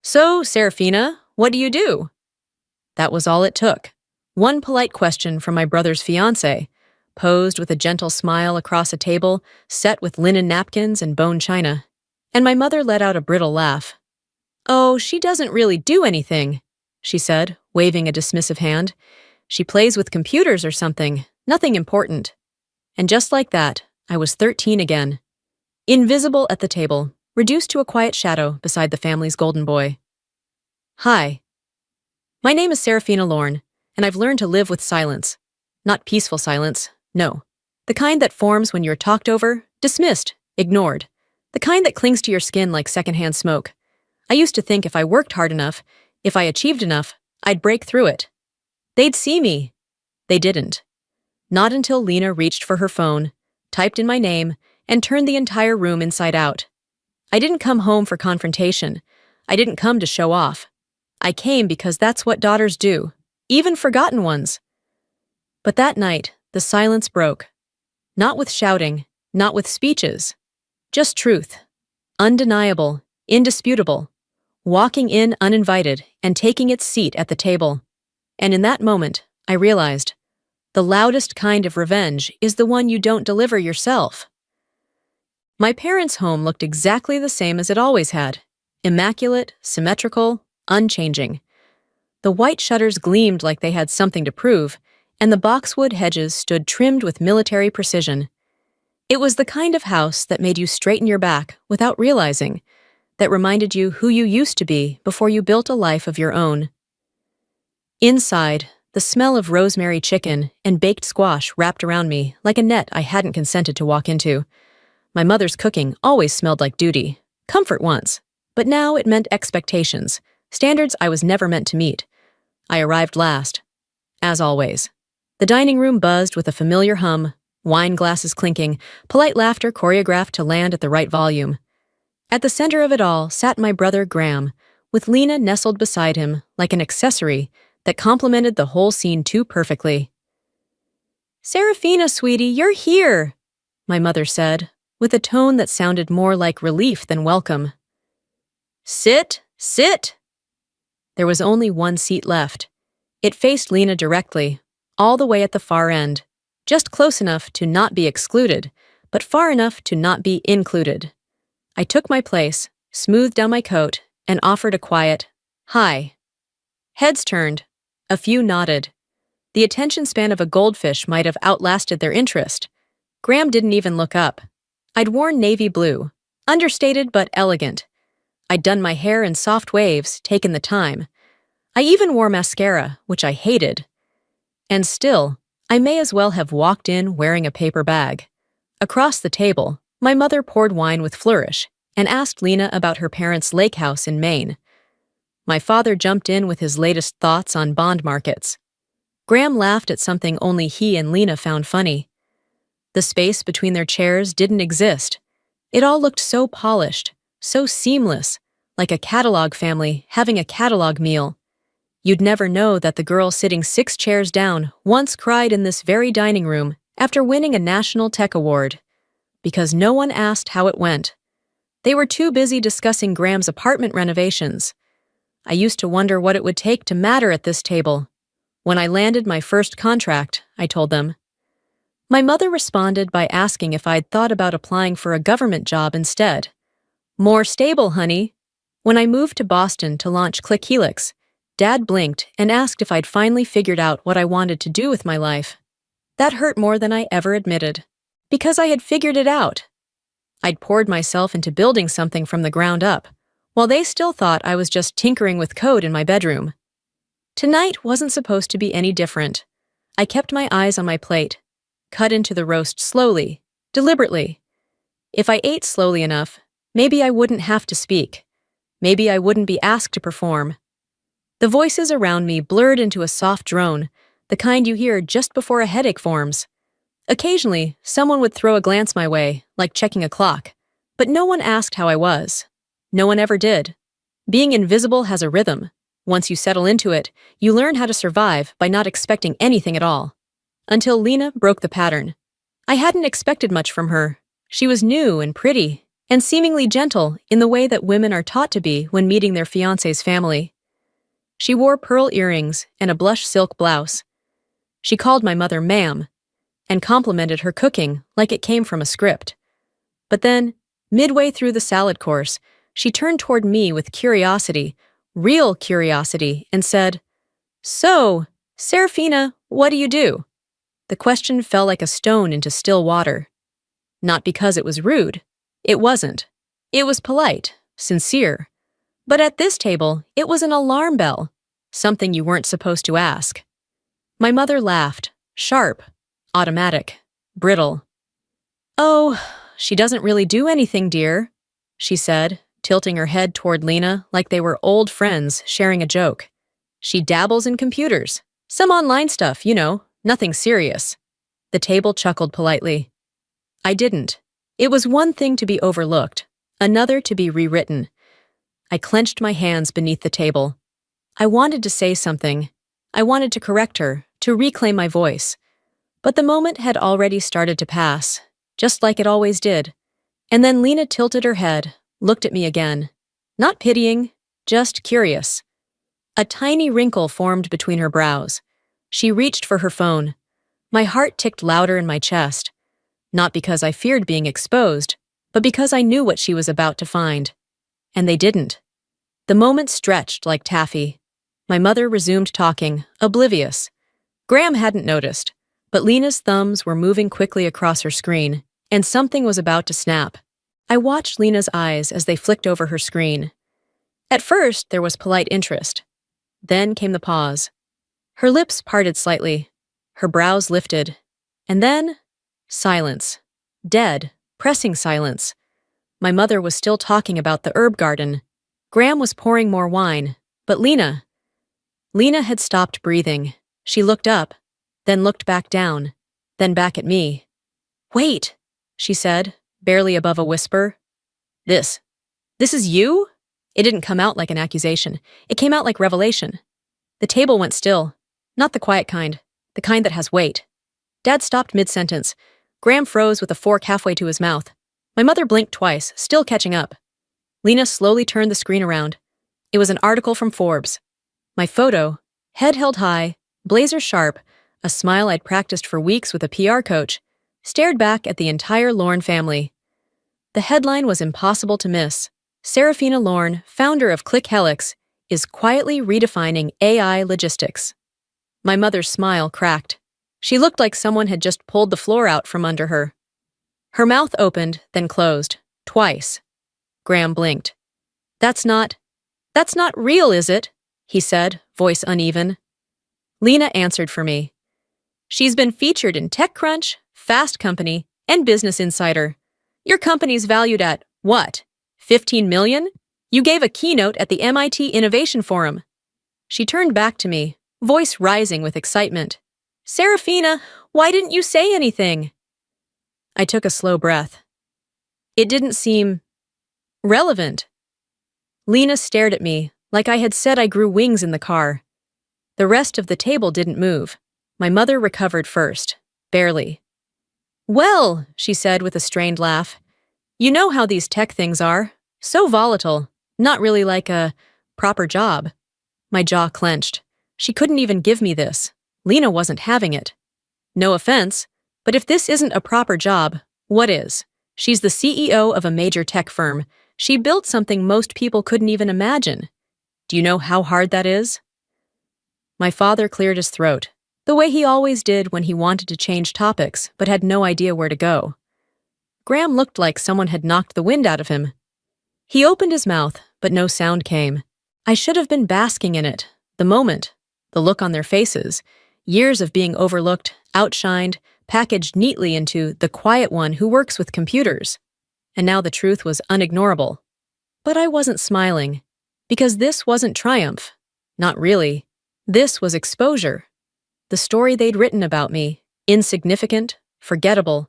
So, Seraphina, what do you do? That was all it took. One polite question from my brother's fiancée, posed with a gentle smile across a table set with linen napkins and bone china. And my mother let out a brittle laugh. Oh, she doesn't really do anything, she said, waving a dismissive hand. She plays with computers or something, nothing important. And just like that, I was 13 again. Invisible at the table, reduced to a quiet shadow beside the family's golden boy. Hi. My name is Seraphina Lorne, and I've learned to live with silence. Not peaceful silence, no. The kind that forms when you're talked over, dismissed, ignored. The kind that clings to your skin like secondhand smoke. I used to think if I worked hard enough, if I achieved enough, I'd break through it. They'd see me. They didn't. Not until Lena reached for her phone, typed in my name, and turned the entire room inside out. I didn't come home for confrontation. I didn't come to show off. I came because that's what daughters do, even forgotten ones. But that night, the silence broke. Not with shouting, not with speeches. Just truth. Undeniable, indisputable. Walking in uninvited and taking its seat at the table. And in that moment, I realized, the loudest kind of revenge is the one you don't deliver yourself. My parents' home looked exactly the same as it always had. Immaculate, symmetrical, unchanging. The white shutters gleamed like they had something to prove, and the boxwood hedges stood trimmed with military precision. It was the kind of house that made you straighten your back without realizing, that reminded you who you used to be before you built a life of your own. Inside, the smell of rosemary chicken and baked squash wrapped around me like a net I hadn't consented to walk into. My mother's cooking always smelled like duty, comfort once, but now it meant expectations, standards I was never meant to meet. I arrived last. As always. The dining room buzzed with a familiar hum, wine glasses clinking, polite laughter choreographed to land at the right volume. At the center of it all sat my brother Graham, with Lena nestled beside him like an accessory that complemented the whole scene too perfectly. "Seraphina, sweetie, you're here," my mother said, with a tone that sounded more like relief than welcome. "Sit, sit!" There was only one seat left. It faced Lena directly, all the way at the far end, just close enough to not be excluded, but far enough to not be included. I took my place, smoothed down my coat, and offered a quiet, "Hi." Heads turned. A few nodded. The attention span of a goldfish might have outlasted their interest. Graham didn't even look up. I'd worn navy blue, understated but elegant. I'd done my hair in soft waves, taken the time. I even wore mascara, which I hated. And still, I may as well have walked in wearing a paper bag. Across the table, my mother poured wine with flourish and asked Lena about her parents' lake house in Maine. My father jumped in with his latest thoughts on bond markets. Graham laughed at something only he and Lena found funny. The space between their chairs didn't exist. It all looked so polished, so seamless, like a catalog family having a catalog meal. You'd never know that the girl sitting 6 chairs down once cried in this very dining room after winning a National Tech Award. Because no one asked how it went. They were too busy discussing Graham's apartment renovations. I used to wonder what it would take to matter at this table. When I landed my first contract, I told them. My mother responded by asking if I'd thought about applying for a government job instead. More stable, honey. When I moved to Boston to launch Click Helix, Dad blinked and asked if I'd finally figured out what I wanted to do with my life. That hurt more than I ever admitted. Because I had figured it out. I'd poured myself into building something from the ground up, while they still thought I was just tinkering with code in my bedroom. Tonight wasn't supposed to be any different. I kept my eyes on my plate, cut into the roast slowly, deliberately. If I ate slowly enough, maybe I wouldn't have to speak. Maybe I wouldn't be asked to perform. The voices around me blurred into a soft drone, the kind you hear just before a headache forms. Occasionally, someone would throw a glance my way, like checking a clock, but no one asked how I was. No one ever did. Being invisible has a rhythm. Once you settle into it, you learn how to survive by not expecting anything at all. Until Lena broke the pattern. I hadn't expected much from her. She was new and pretty, and seemingly gentle in the way that women are taught to be when meeting their fiancé's family. She wore pearl earrings and a blush silk blouse. She called my mother ma'am and complimented her cooking like it came from a script. But then, midway through the salad course, she turned toward me with curiosity, real curiosity, and said, "So, Seraphina, what do you do?" The question fell like a stone into still water. Not because it was rude. It wasn't. It was polite, sincere. But at this table, it was an alarm bell, something you weren't supposed to ask. My mother laughed, sharp, automatic, brittle. "Oh, she doesn't really do anything, dear," she said, tilting her head toward Lena like they were old friends sharing a joke. "She dabbles in computers. Some online stuff, nothing serious." The table chuckled politely. I didn't. It was one thing to be overlooked, another to be rewritten. I clenched my hands beneath the table. I wanted to say something. I wanted to correct her, to reclaim my voice. But the moment had already started to pass, just like it always did. And then Lena tilted her head, looked at me again. Not pitying, just curious. A tiny wrinkle formed between her brows. She reached for her phone. My heart ticked louder in my chest. Not because I feared being exposed, but because I knew what she was about to find. And they didn't. The moment stretched like taffy. My mother resumed talking, oblivious. Graham hadn't noticed, but Lena's thumbs were moving quickly across her screen, and something was about to snap. I watched Lena's eyes as they flicked over her screen. At first, there was polite interest. Then came the pause. Her lips parted slightly. Her brows lifted. And then, silence. Dead, pressing silence. My mother was still talking about the herb garden. Graham was pouring more wine. But Lena had stopped breathing. She looked up, then looked back down, then back at me. "Wait," she said, barely above a whisper. This is you?" It didn't come out like an accusation. It came out like revelation. The table went still. Not the quiet kind. The kind that has weight. Dad stopped mid-sentence. Graham froze with a fork halfway to his mouth. My mother blinked twice, still catching up. Lena slowly turned the screen around. It was an article from Forbes. My photo, head held high, blazer sharp, a smile I'd practiced for weeks with a PR coach, stared back at the entire Lorne family. The headline was impossible to miss. Seraphina Lorne, founder of ClickHelix, is quietly redefining AI logistics. My mother's smile cracked. She looked like someone had just pulled the floor out from under her. Her mouth opened, then closed. Twice. Graham blinked. That's not real, is it?" he said, voice uneven. Lena answered for me. "She's been featured in TechCrunch, Fast Company, and Business Insider. Your company's valued at, what, 15 million? You gave a keynote at the MIT Innovation Forum." She turned back to me, voice rising with excitement. "Seraphina, why didn't you say anything?" I took a slow breath. It didn't seem relevant. Lena stared at me, like I had said I grew wings in the car. The rest of the table didn't move. My mother recovered first, barely. "Well," she said with a strained laugh, "you know how these tech things are. So volatile. Not really like a proper job." My jaw clenched. She couldn't even give me this. Lena wasn't having it. No offense, but if this isn't a proper job, what is? She's the CEO of a major tech firm. She built something most people couldn't even imagine. Do you know how hard that is? My father cleared his throat, the way he always did when he wanted to change topics but had no idea where to go. Graham looked like someone had knocked the wind out of him. He opened his mouth, but no sound came. I should have been basking in it, the moment, the look on their faces, years of being overlooked, outshined, packaged neatly into the quiet one who works with computers. And now the truth was unignorable. But I wasn't smiling, because this wasn't triumph. Not really. This was exposure. The story they'd written about me, insignificant, forgettable,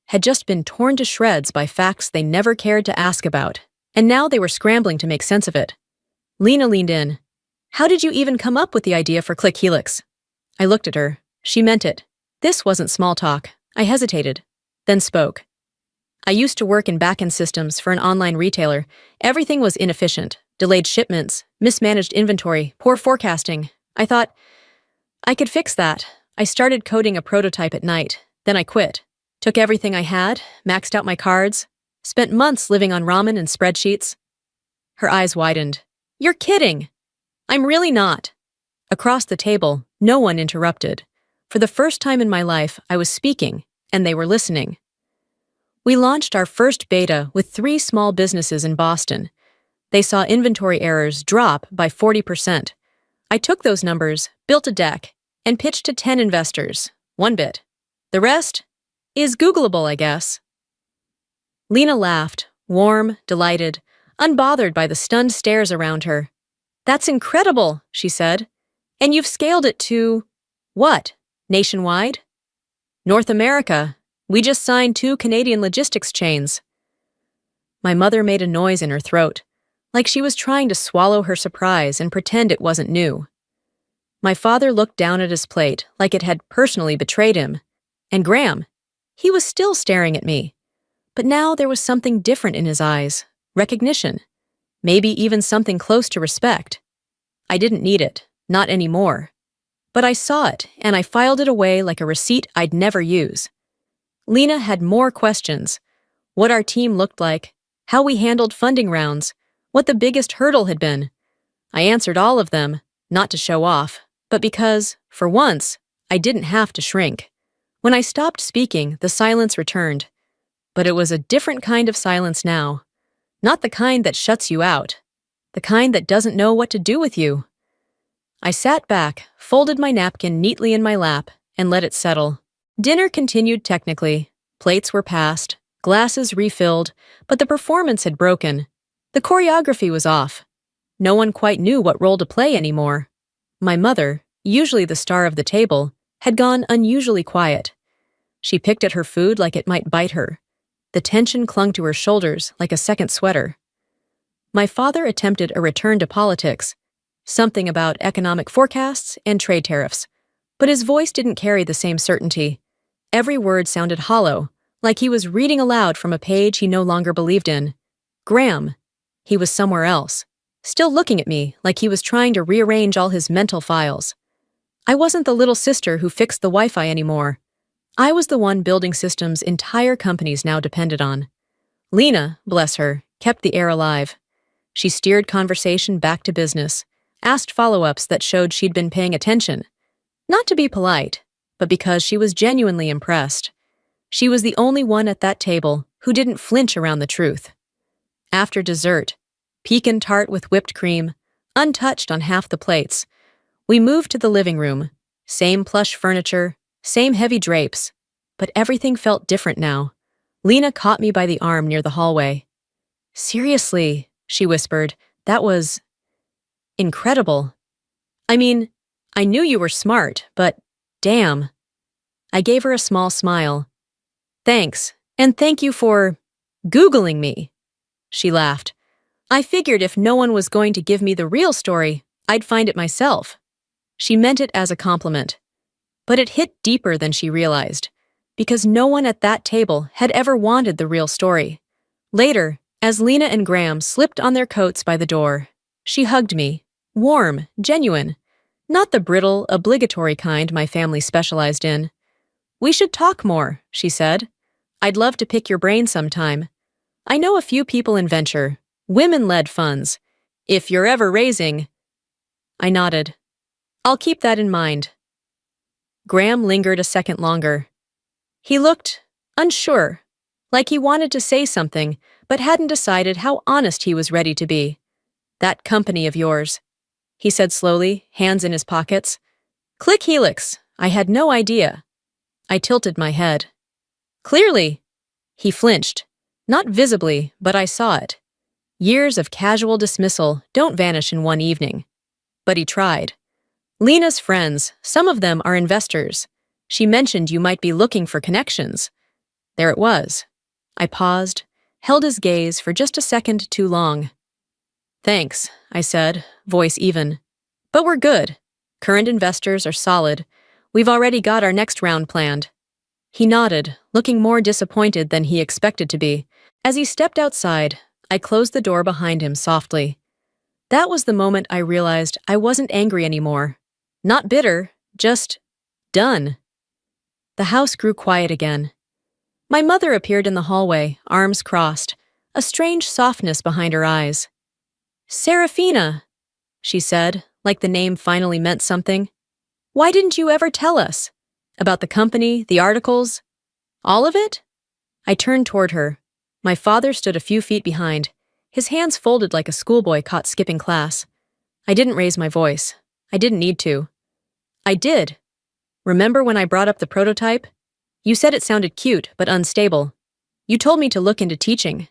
had just been torn to shreds by facts they never cared to ask about, and now they were scrambling to make sense of it. Lena leaned in. "How did you even come up with the idea for ClickHelix?" I looked at her. She meant it. This wasn't small talk. I hesitated, then spoke. I used to work in back-end systems for an online retailer. Everything was inefficient. Delayed shipments, mismanaged inventory, poor forecasting. I thought, I could fix that. I started coding a prototype at night. Then I quit. Took everything I had, maxed out my cards, spent months living on ramen and spreadsheets. Her eyes widened. You're kidding! I'm really not. Across the table, no one interrupted. For the first time in my life, I was speaking, and they were listening. We launched our first beta with 3 small businesses in Boston. They saw inventory errors drop by 40%. I took those numbers, built a deck, and pitched to 10 investors. 1 bit. The rest is Googleable, I guess. Lena laughed, warm, delighted, unbothered by the stunned stares around her. That's incredible, she said. And you've scaled it to… what? Nationwide? North America. We just signed 2 Canadian logistics chains. My mother made a noise in her throat, like she was trying to swallow her surprise and pretend it wasn't new. My father looked down at his plate like it had personally betrayed him. And Graham, he was still staring at me. But now there was something different in his eyes, recognition, maybe even something close to respect. I didn't need it, not anymore. But I saw it, and I filed it away like a receipt I'd never use. Lena had more questions. What our team looked like, how we handled funding rounds, what the biggest hurdle had been. I answered all of them, not to show off, but because, for once, I didn't have to shrink. When I stopped speaking, the silence returned. But it was a different kind of silence now. Not the kind that shuts you out. The kind that doesn't know what to do with you. I sat back, folded my napkin neatly in my lap, and let it settle. Dinner continued technically. Plates were passed, glasses refilled, but the performance had broken. The choreography was off. No one quite knew what role to play anymore. My mother, usually the star of the table, had gone unusually quiet. She picked at her food like it might bite her. The tension clung to her shoulders like a second sweater. My father attempted a return to politics, something about economic forecasts and trade tariffs, but his voice didn't carry the same certainty. Every word sounded hollow, like he was reading aloud from a page he no longer believed in. Graham. He was somewhere else, still looking at me like he was trying to rearrange all his mental files. I wasn't the little sister who fixed the Wi-Fi anymore. I was the one building systems entire companies now depended on. Lena, bless her, kept the air alive. She steered conversation back to business, asked follow-ups that showed she'd been paying attention. Not to be polite, but because she was genuinely impressed. She was the only one at that table who didn't flinch around the truth. After dessert, pecan tart with whipped cream, untouched on half the plates, we moved to the living room. Same plush furniture, same heavy drapes, but everything felt different now. Lena caught me by the arm near the hallway. Seriously, she whispered, that was incredible. I mean, I knew you were smart, but damn. I gave her a small smile. Thanks, and thank you for Googling me. She laughed. I figured if no one was going to give me the real story, I'd find it myself. She meant it as a compliment. But it hit deeper than she realized, because no one at that table had ever wanted the real story. Later, as Lena and Graham slipped on their coats by the door, she hugged me, warm, genuine, not the brittle, obligatory kind my family specialized in. We should talk more, she said. I'd love to pick your brain sometime. I know a few people in venture, women-led funds. If you're ever raising… I nodded. I'll keep that in mind. Graham lingered a second longer. He looked unsure, like he wanted to say something, but hadn't decided how honest he was ready to be. That company of yours, he said slowly, hands in his pockets. Click Helix. I had no idea. I tilted my head. Clearly. He flinched. Not visibly, but I saw it. Years of casual dismissal don't vanish in one evening. But he tried. Lena's friends, some of them are investors. She mentioned you might be looking for connections. There it was. I paused, held his gaze for just a second too long. Thanks, I said, voice even. But we're good. Current investors are solid. We've already got our next round planned. He nodded, looking more disappointed than he expected to be. As he stepped outside, I closed the door behind him softly. That was the moment I realized I wasn't angry anymore. Not bitter, just done. The house grew quiet again. My mother appeared in the hallway, arms crossed, a strange softness behind her eyes. "Seraphina," she said, like the name finally meant something. "Why didn't you ever tell us? About the company, the articles? All of it?" I turned toward her. My father stood a few feet behind, his hands folded like a schoolboy caught skipping class. I didn't raise my voice. I didn't need to. "I did. Remember when I brought up the prototype? You said it sounded cute, but unstable. You told me to look into teaching."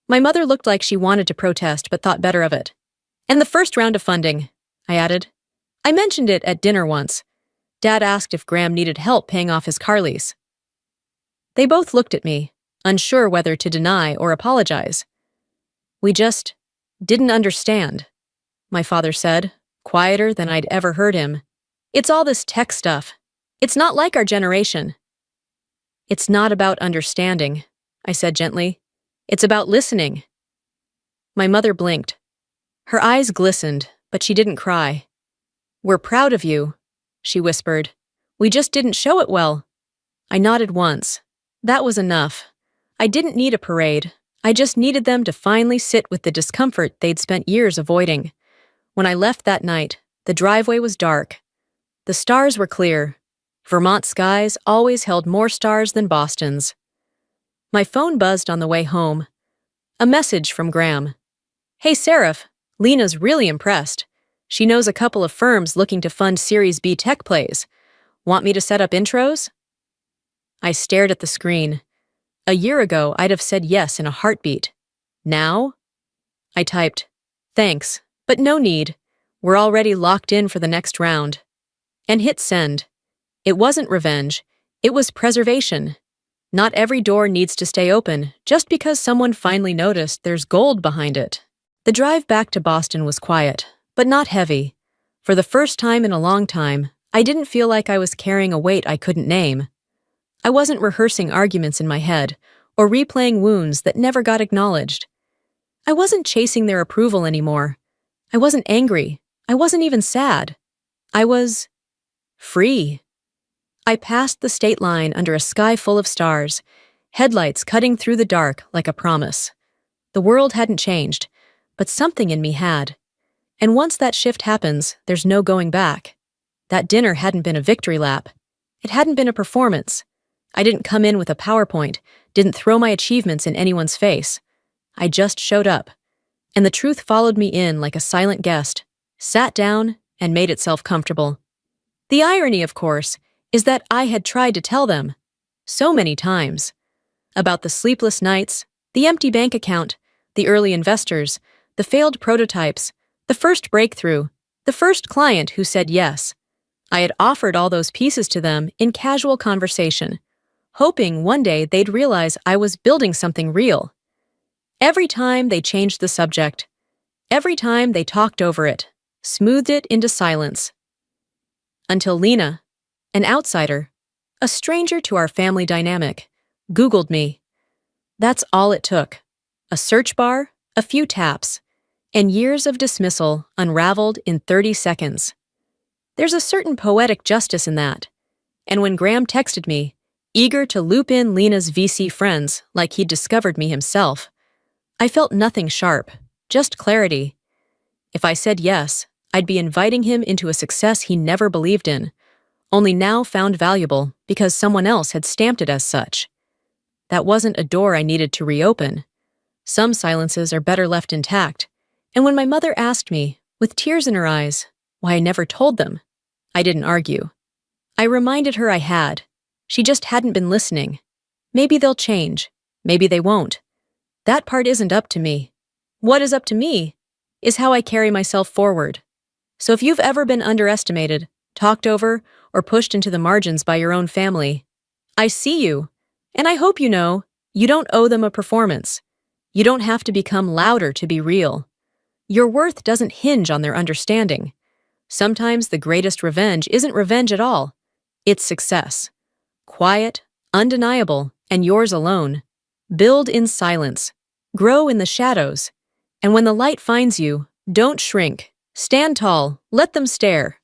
My mother looked like she wanted to protest, but thought better of it. "And the first round of funding," I added. "I mentioned it at dinner once. Dad asked if Graham needed help paying off his car lease." They both looked at me, unsure whether to deny or apologize. "We just didn't understand," my father said, quieter than I'd ever heard him. "It's all this tech stuff. It's not like our generation." "It's not about understanding," I said gently. "It's about listening." My mother blinked. Her eyes glistened, but she didn't cry. "We're proud of you," she whispered. "We just didn't show it well." I nodded once. That was enough. I didn't need a parade. I just needed them to finally sit with the discomfort they'd spent years avoiding. When I left that night, the driveway was dark. The stars were clear. Vermont skies always held more stars than Boston's. My phone buzzed on the way home. A message from Graham. "Hey, Seraph, Lena's really impressed. She knows a couple of firms looking to fund Series B tech plays. Want me to set up intros?" I stared at the screen. A year ago, I'd have said yes in a heartbeat. Now? I typed, "Thanks, but no need. We're already locked in for the next round." And hit send. It wasn't revenge. It was preservation. Not every door needs to stay open just because someone finally noticed there's gold behind it. The drive back to Boston was quiet, but not heavy. For the first time in a long time, I didn't feel like I was carrying a weight I couldn't name. I wasn't rehearsing arguments in my head or replaying wounds that never got acknowledged. I wasn't chasing their approval anymore. I wasn't angry. I wasn't even sad. I was free. I passed the state line under a sky full of stars, headlights cutting through the dark like a promise. The world hadn't changed, but something in me had. And once that shift happens, there's no going back. That dinner hadn't been a victory lap. It hadn't been a performance. I didn't come in with a PowerPoint, didn't throw my achievements in anyone's face. I just showed up. And the truth followed me in like a silent guest, sat down, and made itself comfortable. The irony, of course, is that I had tried to tell them, so many times, about the sleepless nights, the empty bank account, the early investors, the failed prototypes, the first breakthrough, the first client who said yes. I had offered all those pieces to them in casual conversation, hoping one day they'd realize I was building something real. Every time they changed the subject, every time they talked over it, smoothed it into silence. Until Lena, an outsider, a stranger to our family dynamic, Googled me. That's all it took. A search bar, a few taps, and years of dismissal unraveled in 30 seconds. There's a certain poetic justice in that. And when Graham texted me, eager to loop in Lena's VC friends like he'd discovered me himself, I felt nothing sharp, just clarity. If I said yes, I'd be inviting him into a success he never believed in, only now found valuable because someone else had stamped it as such. That wasn't a door I needed to reopen. Some silences are better left intact, and when my mother asked me, with tears in her eyes, why I never told them, I didn't argue. I reminded her I had. She just hadn't been listening. Maybe they'll change. Maybe they won't. That part isn't up to me. What is up to me is how I carry myself forward. So if you've ever been underestimated, talked over, or pushed into the margins by your own family, I see you, and I hope you know you don't owe them a performance. You don't have to become louder to be real. Your worth doesn't hinge on their understanding. Sometimes the greatest revenge isn't revenge at all. It's success. Quiet, undeniable, and yours alone. Build in silence. Grow in the shadows. And when the light finds you, don't shrink. Stand tall. Let them stare.